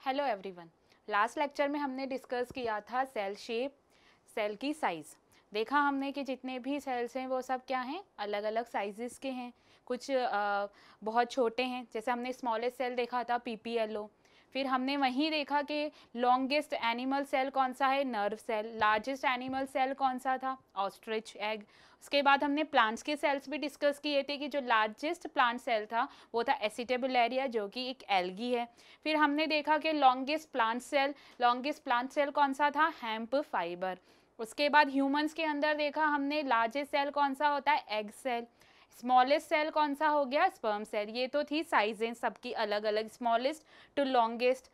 Hello everyone. Last lecture में हमने discuss किया था सेल शेप, सेल की साइज़। देखा हमने कि जितने भी सेल्स हैं वो सब क्या हैं, अलग अलग साइजेस के हैं। कुछ बहुत छोटे हैं, जैसे हमने स्मॉलेस्ट सेल देखा था पीपीएलओ। फिर हमने वहीं देखा कि लॉन्गेस्ट एनिमल सेल कौन सा है, nerve cell. Largest animal cell कौन सा था, ऑस्ट्रिच एग। उसके बाद हमने प्लांट्स के सेल्स भी डिस्कस किए थे कि जो लार्जेस्ट प्लांट सेल था वो था एसिटेबुलेरिया, जो कि एक एल्गी है। फिर हमने देखा कि लॉन्गेस्ट प्लांट सेल कौन सा था, हेम्प फाइबर। उसके बाद ह्यूमंस के अंदर देखा हमने लार्जेस्ट सेल कौन सा होता है, एग सेल। स्मॉलेस्ट सेल कौन सा हो गया, स्पर्म सेल। ये तो थी साइजें सबकी अलग अलग, स्मॉलेस्ट टू लॉन्गेस्ट।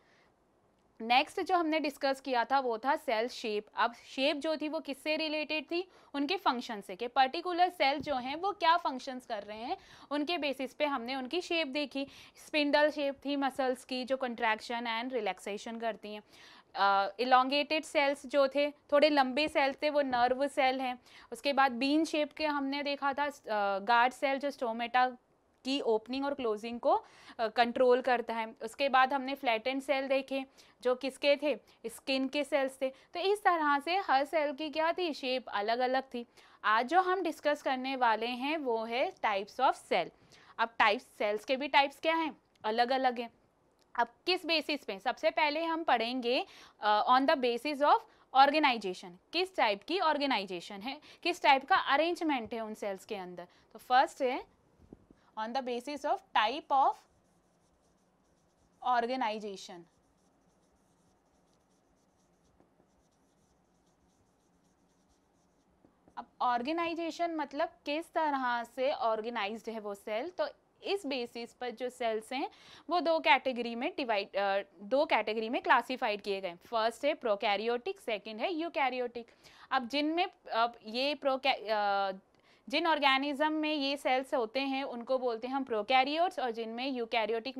नेक्स्ट जो हमने डिस्कस किया था वो था सेल शेप। अब शेप जो थी वो किससे रिलेटेड थी, उनके फंक्शन से, कि पर्टिकुलर सेल जो हैं वो क्या फंक्शंस कर रहे हैं, उनके बेसिस पे हमने उनकी शेप देखी। स्पिंडल शेप थी मसल्स की, जो कंट्रैक्शन एंड रिलैक्सेशन करती हैं। इलोंगेटेड सेल्स जो थे, थोड़े लंबे सेल थे, वो नर्व सेल हैं। उसके बाद बीन शेप के हमने देखा था गार्ड सेल, जो स्टोमेटा की ओपनिंग और क्लोजिंग को कंट्रोल करता है। उसके बाद हमने फ्लैटेंड सेल देखे, जो किसके थे, स्किन के सेल्स थे। तो इस तरह से हर सेल की क्या थी, शेप अलग अलग थी। आज जो हम डिस्कस करने वाले हैं वो है टाइप्स ऑफ सेल। अब टाइप्स, सेल्स के भी टाइप्स क्या हैं, अलग अलग हैं। अब किस बेसिस पे, सबसे पहले हम पढ़ेंगे on the basis of organization, किस टाइप की ऑर्गेनाइजेशन है, किस टाइप का अरेंजमेंट है उन सेल्स के अंदर। तो फर्स्ट है on the basis of type of organization. अब ऑर्गेनाइजेशन मतलब किस तरह से ऑर्गेनाइज्ड है वो सेल। तो इस बेसिस पर जो सेल्स हैं वो दो कैटेगरी में क्लासिफाइड किए गए। फर्स्ट है प्रोकैरियोटिक, सेकंड है यूकैरियोटिक। अब जिनमें जिन ऑर्गेनिज्म में ये सेल्स होते हैं उनको बोलते हैं हम प्रोकैरियोट्स, और जिनमें यूकैरियोटिक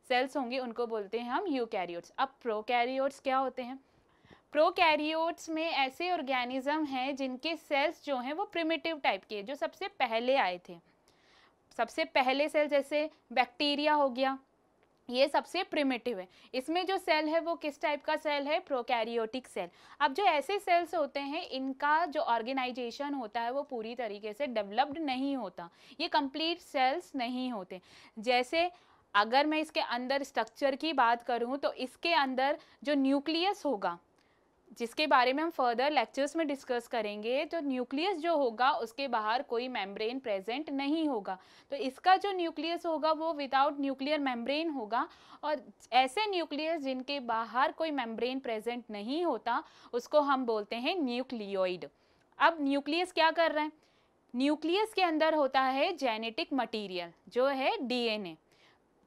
सेल्स होंगे उनको बोलते हैं हम यूकैरियोट्स। अब प्रोकैरियोट्स क्या होते हैं, प्रोकैरियोट्स में ऐसे ऑर्गेनिज्म हैं जिनके सेल्स जो हैं वो प्रिमिटिव टाइप के, जो सबसे पहले आए थे। सबसे पहले सेल जैसे बैक्टीरिया हो गया, ये सबसे प्रिमिटिव है। इसमें जो सेल है वो किस टाइप का सेल है, प्रोकैरियोटिक सेल। अब जो ऐसे सेल्स होते हैं इनका जो ऑर्गेनाइजेशन होता है वो पूरी तरीके से डेवलप्ड नहीं होता, ये कंप्लीट सेल्स नहीं होते। जैसे अगर मैं इसके अंदर स्ट्रक्चर की बात करूं तो इसके अंदर जो न्यूक्लियस होगा, जिसके बारे में हम फर्दर लेक्चर्स में डिस्कस करेंगे, तो न्यूक्लियस जो होगा उसके बाहर कोई मेम्ब्रेन प्रेजेंट नहीं होगा। तो इसका जो न्यूक्लियस होगा वो विदाउट न्यूक्लियर मेम्ब्रेन होगा। और ऐसे न्यूक्लियस जिनके बाहर कोई मेम्ब्रेन प्रेजेंट नहीं होता उसको हम बोलते हैं न्यूक्लियोइड। अब न्यूक्लियस क्या कर रहे हैं, न्यूक्लियस के अंदर होता है जेनेटिक मटीरियल, जो है डीएनए।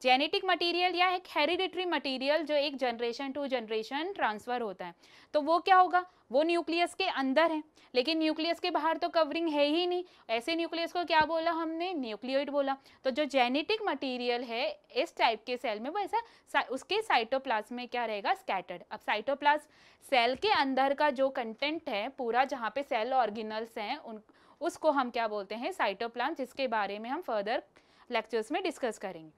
जेनेटिक मटेरियल या एक हेरिडिटरी मटेरियल जो एक जनरेशन टू जनरेशन ट्रांसफर होता है। तो वो क्या होगा, वो न्यूक्लियस के अंदर है, लेकिन न्यूक्लियस के बाहर तो कवरिंग है ही नहीं। ऐसे न्यूक्लियस को क्या बोला हमने, न्यूक्लियोइड बोला। तो जो जेनेटिक मटेरियल है इस टाइप के सेल में वो ऐसा उसके साइटोप्लाज्म में क्या रहेगा, स्कैटर्ड। अब साइटोप्लाज्म सेल के अंदर का जो कंटेंट है पूरा, जहाँ पे सेल ऑर्गेनल्स हैं उन उसको हम क्या बोलते हैं, साइटोप्लाज्म, जिसके बारे में हम फर्दर लेक्चर्स में डिस्कस करेंगे।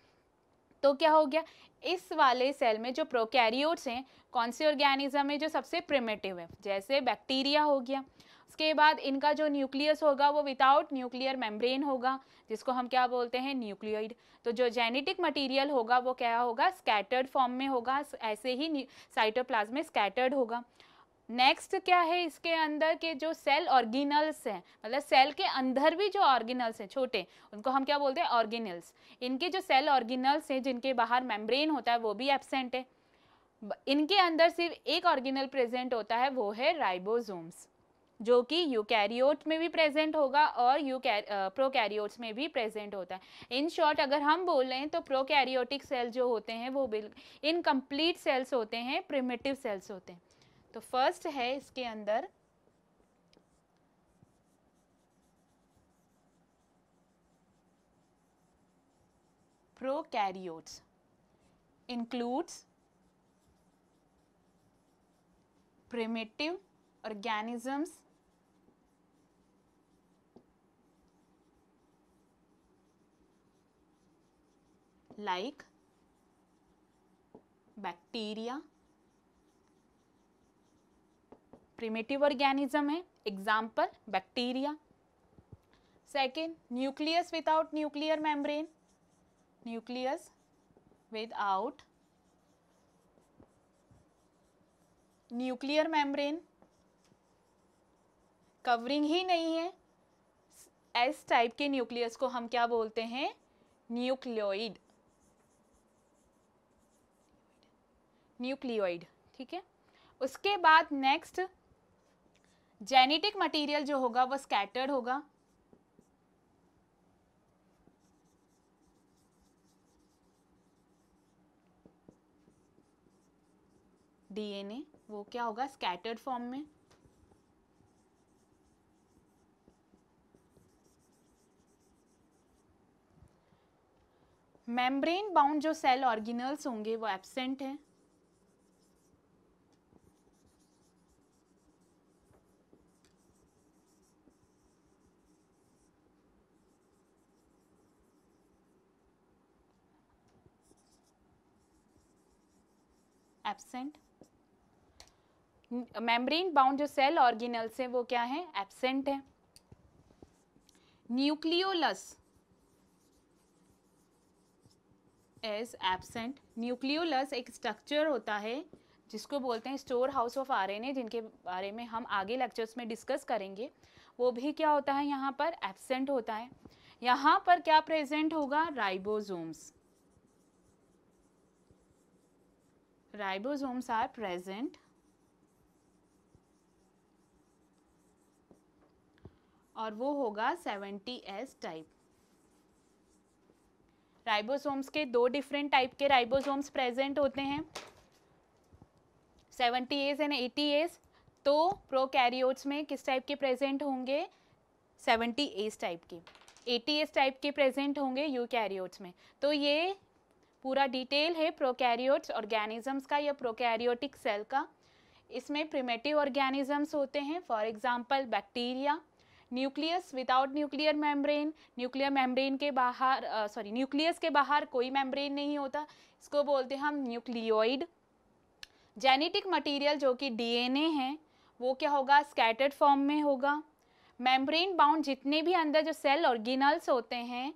तो क्या हो गया, इस वाले सेल में जो प्रोकैरियोट्स हैं, कौन से ऑर्गेनिज्म है जो सबसे प्रिमिटिव है, जैसे बैक्टीरिया हो गया। उसके बाद इनका जो न्यूक्लियस होगा वो विदाउट न्यूक्लियर मेम्ब्रेन होगा, जिसको हम क्या बोलते हैं, न्यूक्लियोइड। तो जो जेनेटिक मटेरियल होगा वो क्या होगा, स्कैटर्ड फॉर्म में होगा, ऐसे ही साइटोप्लाज्म में स्कैटर्ड होगा। नेक्स्ट क्या है इसके अंदर के जो सेल ऑर्गेनल्स हैं, मतलब सेल के अंदर भी जो ऑर्गेनल्स हैं छोटे, उनको हम क्या बोलते हैं, ऑर्गेनल्स। इनके जो सेल ऑर्गेनल्स हैं जिनके बाहर मेम्ब्रेन होता है वो भी एब्सेंट है। इनके अंदर सिर्फ एक ऑर्गेनल प्रेजेंट होता है, वो है राइबोसोम्स, जो कि यूकैरियोट में भी प्रेजेंट होगा और प्रोकैरियोट्स में भी प्रेजेंट होता है। इन शॉर्ट अगर हम बोल रहे हैं तो प्रोकैरियोटिक सेल जो होते हैं वो इनकम्प्लीट सेल्स होते हैं, प्रिमिटिव सेल्स होते हैं। तो फर्स्ट है इसके अंदर prokaryotes, includes primitive organisms like bacteria, primitive organism है, example bacteria. Second, nucleus without nuclear membrane, nucleus without nuclear membrane, covering ही नहीं है, एस टाइप के न्यूक्लियस को हम क्या बोलते हैं, न्यूक्लियोइड, न्यूक्लियोइड, ठीक है। उसके बाद नेक्स्ट, जेनेटिक मटेरियल जो होगा वो स्कैटर्ड होगा, डीएनए वो क्या होगा, स्कैटर्ड फॉर्म में। मेम्ब्रेन बाउंड जो सेल ऑर्गेनल्स होंगे वो एब्सेंट है। एब्सेंट, मेम्ब्रेन बाउंड जो सेल ऑर्गेनल्स है वो क्या है, एब्सेंट है। Nucleolus is absent. न्यूक्लियोलस एक स्ट्रक्चर होता है जिसको बोलते हैं स्टोर हाउस ऑफ आरएनए, जिनके बारे में हम आगे लेक्चर्स में डिस्कस करेंगे। वो भी क्या होता है, यहाँ पर एब्सेंट होता है। यहाँ पर क्या प्रेजेंट होगा, राइबोसोम्स, राइबोसोम्स आर प्रेजेंट और वो होगा 70S टाइप। राइबोसोम्स के दो डिफरेंट टाइप के राइबोसोम्स प्रेजेंट होते हैं, 70S एंड 80S। तो प्रोकैरियोट्स में किस टाइप के प्रेजेंट होंगे, 70S टाइप के। 80S टाइप के प्रेजेंट होंगे यूकैरियोट्स में। तो ये पूरा डिटेल है प्रोकैरियोट्स ऑर्गेनिजम्स का या प्रोकैरियोटिक सेल का। इसमें प्रिमिटिव ऑर्गेनिजम्स होते हैं, for example bacteria. Nucleus without nuclear membrane, nuclear membrane के बाहर न्यूक्लियस के बाहर कोई मेम्ब्रेन नहीं होता, इसको बोलते हैं हम न्यूक्लियोइड। जेनेटिक मटेरियल जो कि डीएनए है वो क्या होगा, स्कैटर्ड फॉर्म में होगा। मेम्ब्रेन बाउंड जितने भी अंदर जो सेल ऑर्गेनल्स होते हैं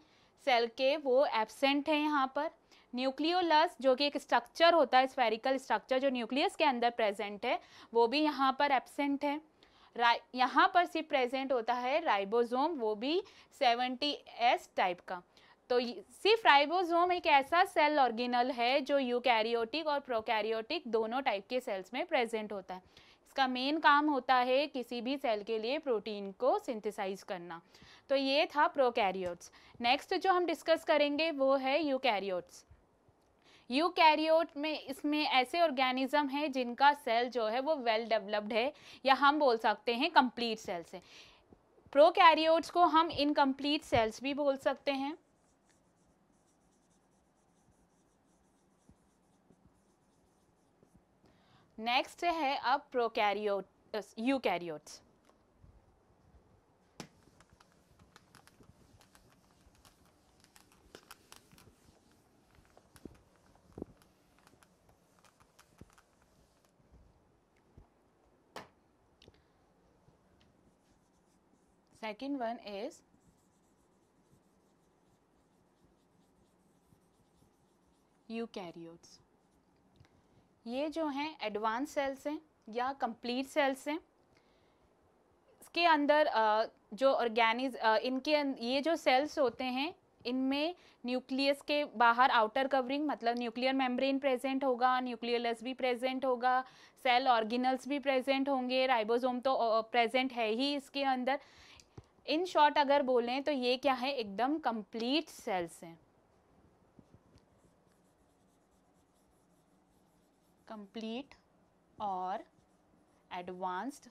सेल के वो एब्सेंट है यहाँ पर। न्यूक्लियोलस जो कि एक स्ट्रक्चर होता है, स्फेरिकल स्ट्रक्चर जो न्यूक्लियस के अंदर प्रेजेंट है, वो भी यहाँ पर एब्सेंट है। यहाँ पर सिर्फ प्रेजेंट होता है राइबोसोम, वो भी 70S टाइप का। तो सिर्फ राइबोसोम एक ऐसा सेल ऑर्गेनल है जो यूकैरियोटिक और प्रोकैरियोटिक दोनों टाइप के सेल्स में प्रेजेंट होता है। इसका मेन काम होता है किसी भी सेल के लिए प्रोटीन को सिंथेसाइज करना। तो ये था प्रोकैरियोट्स। नेक्स्ट जो हम डिस्कस करेंगे वो है यूकैरियोट्स। यूकैरियोट में इसमें ऐसे ऑर्गेनिज्म हैं जिनका सेल जो है वो वेल डेवलप्ड है, या हम बोल सकते हैं कंप्लीट सेल्स है। प्रोकैरियोट्स को हम इनकम्प्लीट सेल्स भी बोल सकते हैं। नेक्स्ट है अब prokaryote eukaryotes. Second one is eukaryotes. ये जो हैं एडवांस सेल्स हैं या कंप्लीट सेल्स हैं। इसके अंदर जो ये जो सेल्स होते हैं इनमें न्यूक्लियस के बाहर आउटर कवरिंग मतलब न्यूक्लियर मेम्ब्रेन प्रेजेंट होगा, न्यूक्लियोलस भी प्रेजेंट होगा, सेल ऑर्गेनल्स भी प्रेजेंट होंगे, राइबोसोम तो प्रेजेंट है ही इसके अंदर। इन शॉर्ट अगर बोलें तो ये क्या है, एकदम कंप्लीट सेल्स हैं, कंप्लीट और advanced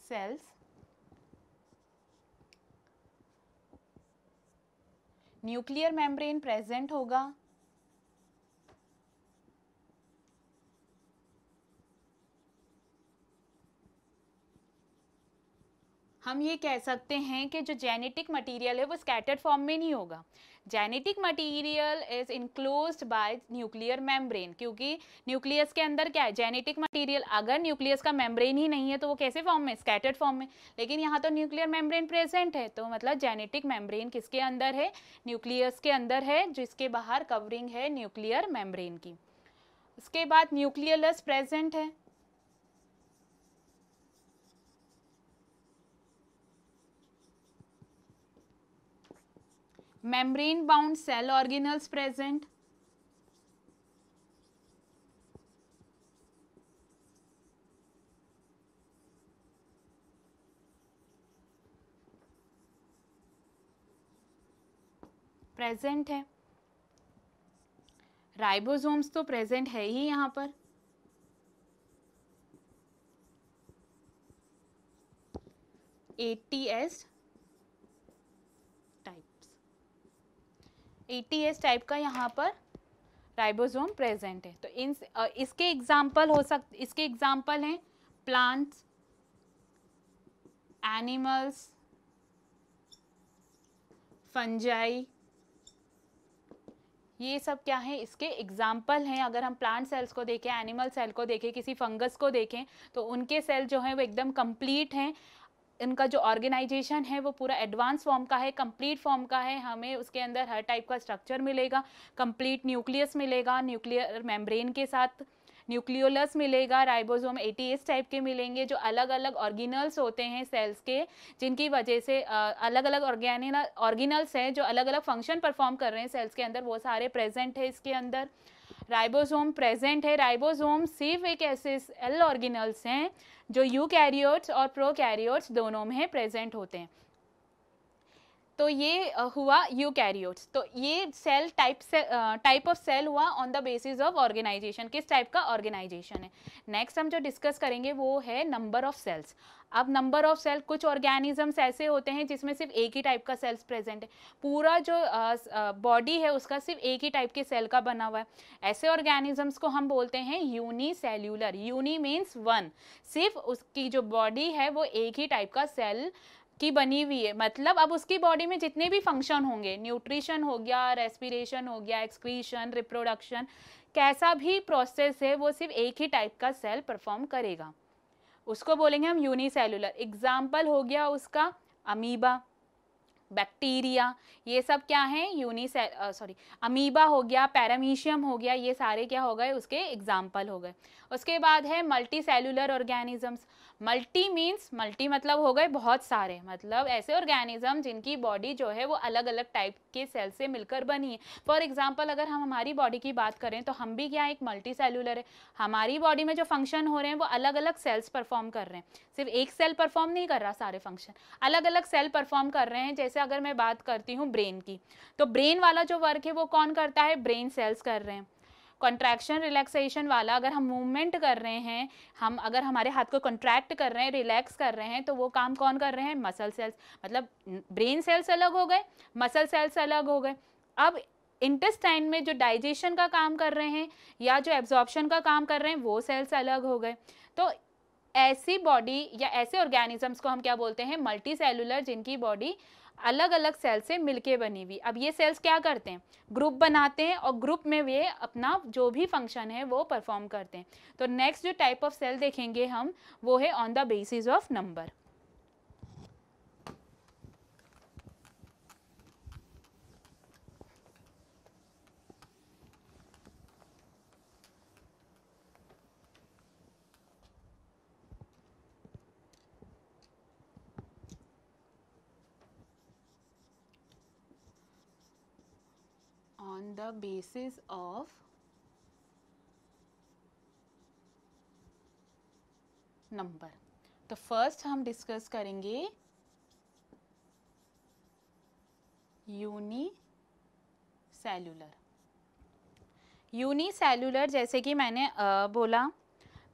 cells. Nuclear membrane present होगा, हम ये कह सकते हैं कि जो जेनेटिक मटेरियल है वो स्कैटर्ड फॉर्म में नहीं होगा. Genetic material is enclosed bye nuclear membrane, क्योंकि न्यूक्लियस के अंदर क्या है, जेनेटिक मटेरियल. अगर न्यूक्लियस का मेम्ब्रेन ही नहीं है तो वो कैसे फॉर्म में, स्कैटर्ड फॉर्म में. लेकिन यहाँ तो न्यूक्लियर मेम्ब्रेन प्रेजेंट है, तो मतलब जेनेटिक मेम्ब्रेन किसके अंदर है, न्यूक्लियस के अंदर है, जिसके बाहर कवरिंग है न्यूक्लियर मेम्ब्रेन की. उसके बाद न्यूक्लियस प्रेजेंट है. membrane bound cell organelles present. Present है. राइबोसोम्स तो प्रेजेंट है ही यहाँ पर. ATS टाइप्स, ATS टाइप का यहाँ पर राइबोसोम प्रेजेंट है. तो इसके एग्जाम्पल हो सकते, इसके एग्जाम्पल हैं प्लांट्स, एनिमल्स, फंजाई, ये सब क्या है, इसके एग्जाम्पल हैं. अगर हम प्लांट सेल्स को देखें, एनिमल सेल को देखें, किसी फंगस को देखें, तो उनके सेल जो हैं वो एकदम कंप्लीट हैं. इनका जो ऑर्गेनाइजेशन है वो पूरा एडवांस फॉर्म का है, कंप्लीट फॉर्म का है. हमें उसके अंदर हर टाइप का स्ट्रक्चर मिलेगा, कंप्लीट न्यूक्लियस मिलेगा, न्यूक्लियर मेम्ब्रेन के साथ न्यूक्लियोलस मिलेगा, राइबोसोम ATS टाइप के मिलेंगे, जो अलग अलग ऑर्गेनल्स होते हैं सेल्स के, जिनकी वजह से अलग अलग ऑर्गेनल्स हैं जो अलग अलग फंक्शन परफॉर्म कर रहे हैं सेल्स के अंदर, वो सारे प्रेजेंट है इसके अंदर. राइबोसोम प्रेजेंट है. राइबोसोम सिर्फ एक ऐसे सेल ऑर्गेनल्स हैं जो यूकैरियोट्स और प्रोकैरियोट्स दोनों में प्रेजेंट होते हैं. तो ये हुआ यूकैरियोट्स. तो ये सेल टाइप ऑफ सेल हुआ on the basis of organization, किस टाइप का ऑर्गेनाइजेशन है. नेक्स्ट हम जो डिस्कस करेंगे वो है नंबर ऑफ सेल्स. अब नंबर ऑफ सेल, कुछ ऑर्गेनिजम्स ऐसे होते हैं जिसमें सिर्फ एक ही टाइप का सेल्स प्रेजेंट है, पूरा जो बॉडी है उसका सिर्फ एक ही टाइप के सेल का बना हुआ है. ऐसे ऑर्गेनिजम्स को हम बोलते हैं यूनिसेल्यूलर. यूनि मीन्स वन, सिर्फ उसकी जो बॉडी है वो एक ही टाइप का सेल की बनी हुई है. मतलब अब उसकी बॉडी में जितने भी फंक्शन होंगे, न्यूट्रिशन हो गया, रेस्पिरेशन हो गया, एक्सक्रीशन, रिप्रोडक्शन, कैसा भी प्रोसेस है वो सिर्फ एक ही टाइप का सेल परफॉर्म करेगा, उसको बोलेंगे हम यूनिसेल्युलर. एग्जाम्पल हो गया उसका अमीबा, बैक्टीरिया, ये सब क्या है, अमीबा हो गया, पैरामीशियम हो गया, ये सारे क्या हो गए, उसके एग्जाम्पल हो गए. उसके बाद है multi cellular organisms. Multi means, multi मतलब हो गए बहुत सारे, मतलब ऐसे ऑर्गेनिज्म जिनकी बॉडी जो है वो अलग अलग टाइप के सेल से मिलकर बनी है. फॉर एग्जाम्पल अगर हम हमारी बॉडी की बात करें तो हम भी क्या एक मल्टी सेल्यूलर है. हमारी बॉडी में जो फंक्शन हो रहे हैं वो अलग अलग सेल्स परफॉर्म कर रहे हैं, सिर्फ एक सेल परफॉर्म नहीं कर रहा, सारे फंक्शन अलग अलग सेल परफॉर्म कर रहे हैं. जैसे अगर मैं बात करती हूँ ब्रेन की, तो ब्रेन वाला जो वर्क है वो कौन करता है, ब्रेन सेल्स कर रहे हैं. कॉन्ट्रैक्शन रिलैक्सेशन वाला, अगर हम मूवमेंट कर रहे हैं, हम अगर हमारे हाथ को कॉन्ट्रैक्ट कर रहे हैं, रिलैक्स कर रहे हैं, तो वो काम कौन कर रहे हैं, मसल सेल्स. मतलब ब्रेन सेल्स अलग हो गए, मसल सेल्स अलग हो गए. अब इंटेस्टाइन में जो डाइजेशन का काम कर रहे हैं या जो एब्जॉर्प्शन का काम कर रहे हैं वो सेल्स अलग हो गए. तो ऐसी बॉडी या ऐसे ऑर्गेनिजम्स को हम क्या बोलते हैं, मल्टी सेलुलर, जिनकी बॉडी अलग अलग सेल से मिलके बनी हुई. अब ये सेल्स क्या करते हैं, ग्रुप बनाते हैं और ग्रुप में वे अपना जो भी फंक्शन है वो परफॉर्म करते हैं. तो नेक्स्ट जो टाइप ऑफ सेल देखेंगे हम वो है on the basis of number. On the basis of number. तो फर्स्ट हम डिस्कस करेंगे यूनिसेल्युलर. यूनिसेल्युलर जैसे कि मैंने बोला,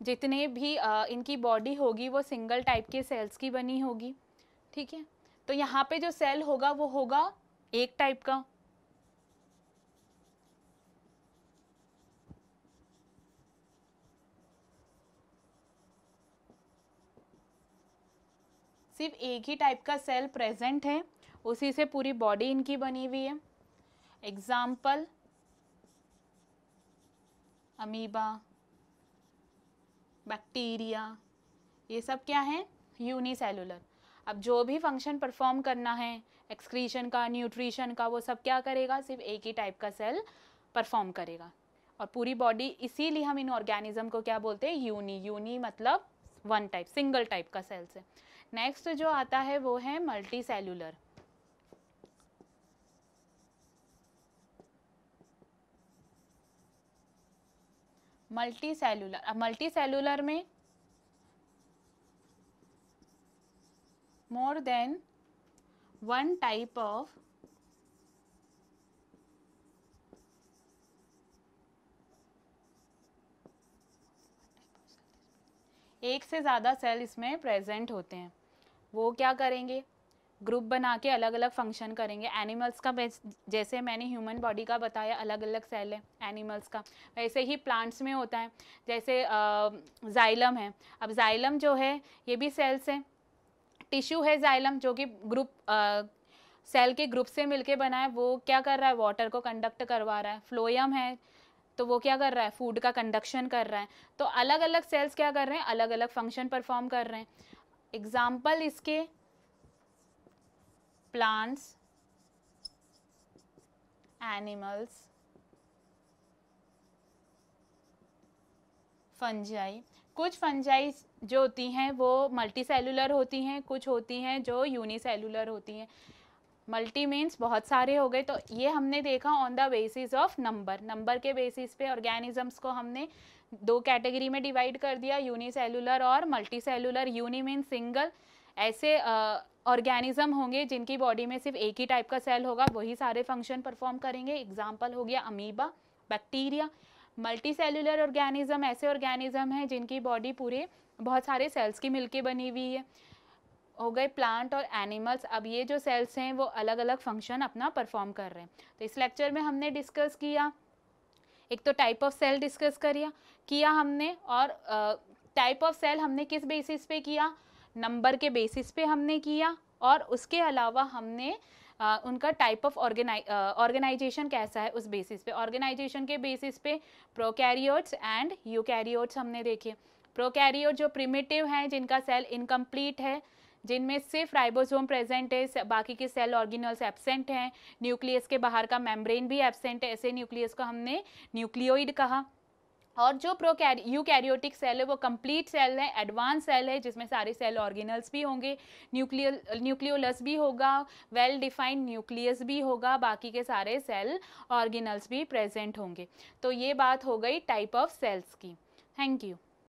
जितने भी इनकी बॉडी होगी वो सिंगल टाइप के सेल्स की बनी होगी. ठीक है, तो यहाँ पे जो सेल होगा वो होगा एक टाइप का. सिर्फ एक ही टाइप का सेल प्रेजेंट है, उसी से पूरी बॉडी इनकी बनी हुई है। एग्जाम्पल अमीबा, बैक्टीरिया, ये सब क्या है, यूनिसेलुलर। अब जो भी फंक्शन परफॉर्म करना है एक्सक्रीशन का, न्यूट्रिशन का, वो सब क्या करेगा, सिर्फ एक ही टाइप का सेल परफॉर्म करेगा। और पूरी बॉडी, इसीलिए हम इन ऑर्गेनिज्म को क्या बोलते हैं, यूनी। यूनी मतलब वन टाइप, सिंगल टाइप का सेल से। नेक्स्ट जो आता है वो है मल्टी सेलुलर। मल्टी सेलुलर, अब मल्टी सेलुलर में more than one type of एक से ज़्यादा सेल इसमें प्रेजेंट होते हैं। वो क्या करेंगे, ग्रुप बना के अलग अलग फंक्शन करेंगे। एनिमल्स का जैसे मैंने ह्यूमन बॉडी का बताया अलग अलग सेल है एनिमल्स का, वैसे ही प्लांट्स में होता है। जैसे जाइलम है, अब जाइलम जो है ये भी सेल्स है। टिश्यू है जाइलम, जो कि ग्रुप सेल के ग्रुप से मिलके बना है, वो क्या कर रहा है, वाटर को कंडक्ट करवा रहा है। फ्लोयम है तो वो क्या कर रहा है, फूड का कंडक्शन कर रहा है। तो अलग अलग सेल्स क्या कर रहे हैं, अलग अलग फंक्शन परफॉर्म कर रहे हैं। एग्जाम्पल इसके प्लांट्स, एनिमल्स, फंजाई। कुछ फंजाई जो होती हैं वो मल्टी सेलुलर होती हैं, कुछ होती हैं जो यूनिसेलुलर होती हैं। मल्टी मीन्स बहुत सारे हो गए। तो ये हमने देखा on the basis of number. Number के बेसिस पे ऑर्गेनिजम्स को हमने दो कैटेगरी में डिवाइड कर दिया, यूनिसेलुलर और multicellular. Uni means single, ऐसे ऑर्गेनिज्म होंगे जिनकी बॉडी में सिर्फ एक ही टाइप का सेल होगा, वही सारे फंक्शन परफॉर्म करेंगे। एग्जाम्पल हो गया amoeba, bacteria. Multi cellular organism ऐसे ऑर्गेनिज्म हैं जिनकी बॉडी पूरे बहुत सारे सेल्स की मिलके बनी हुई है। हो गए प्लांट और एनिमल्स। अब ये जो सेल्स हैं वो अलग अलग फंक्शन अपना परफॉर्म कर रहे हैं। तो इस लेक्चर में हमने डिस्कस किया, एक तो टाइप ऑफ सेल डिस्कस किया हमने, और टाइप ऑफ सेल हमने किस बेसिस पे किया, नंबर के बेसिस पे हमने किया। और उसके अलावा हमने उनका टाइप ऑफ ऑर्गेनाइजेशन कैसा है उस बेसिस पे, ऑर्गेनाइजेशन के बेसिस पे प्रोकैरियोट्स एंड यूकैरियोट्स हमने देखे। प्रोकैरियोट जो प्रिमिटिव हैं, जिनका सेल इनकम्प्लीट है, जिनमें सिर्फ राइबोसोम प्रेजेंट है, बाकी के सेल ऑर्गेनल्स एब्सेंट हैं, न्यूक्लियस के बाहर का मेम्ब्रेन भी एब्सेंट है, ऐसे न्यूक्लियस को हमने न्यूक्लियोइड कहा। और जो यूकैरियोटिक सेल है वो कंप्लीट सेल है, एडवांस सेल है, जिसमें सारे सेल ऑर्गेनल्स भी होंगे, न्यूक्लियोलस भी होगा, वेल डिफाइंड न्यूक्लियस भी होगा, बाकी के सारे सेल ऑर्गेनल्स भी प्रेजेंट होंगे। तो ये बात हो गई टाइप ऑफ सेल्स की। Thank you.